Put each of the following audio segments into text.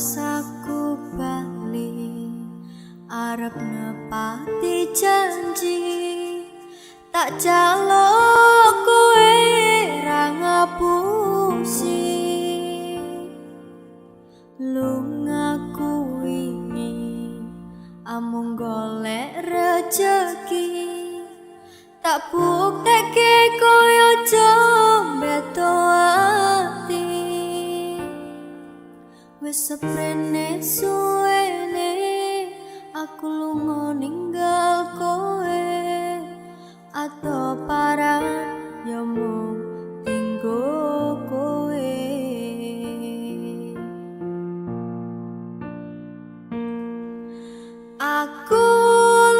rasaku bali arep nepati janji tak jaluk kowe ra ngapusi lungaku wingi amung golek rejeki tak buktekke koyo jombeto ati wis seprene suwene aku lunga ninggal kowe atau parang ya mung tinggo kowe aku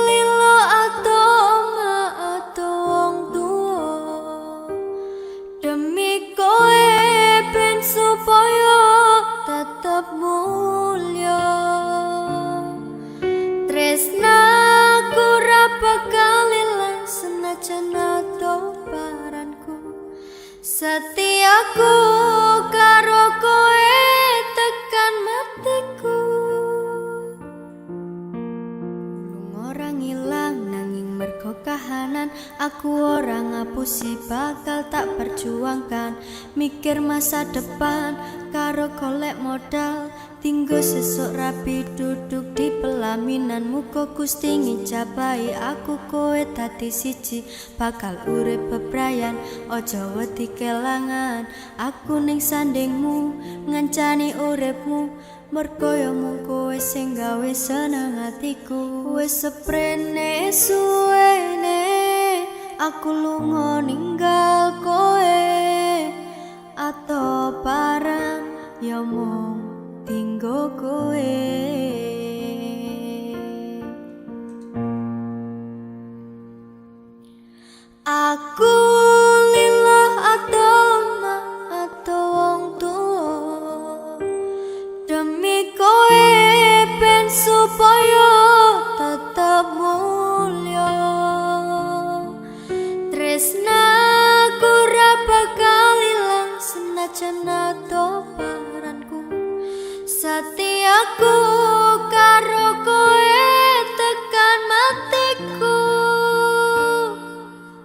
lilo atau wong tuwa demi kowe ben supaya tetep mulya tresnaku ra bakal ilang senajan ato paranku setiaku karo kowe tekan matiku orang ilang nanging mergo kahanan aku orang ngapusi bakal tak perjuangkan mikir masa depan karo golek modal tinggo sesuk rapi duduk di pelaminan muga Gusti ngijabahi aku kowe dadi siji bakal urip bebrayan aja wedi kelangan aku ning sandingmu ngancani uripmu mergo ya mung kowe sing gawe seneng atiku wis seprene suwene aku lunga ninggal kowe atau parang ya mung tinggo kowe aku lilo atau wong tuwa demi kowe ben supaya tetep mulya tresnaku ra bakal ilang senajan ato paranku setiaku karo kowe tekan matiku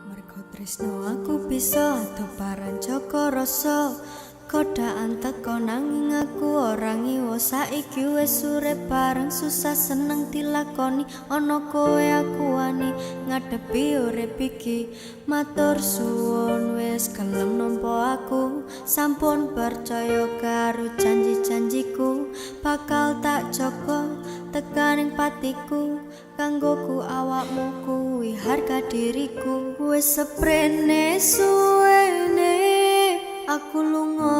mergo tresno aku bisa tuparan joko rasa godaan teko nanging aku ora ngiwo saiki wis urip bareng susah seneng dilakoni ana kowe aku wani ngadepi urip iki matur suwun wis gelem nampa aku sampun percaya karo janji-janjiku bakal tak jaga tekaning patiku kanggoku awakmu kuwi harga diriku wis seprene suwene aku lunga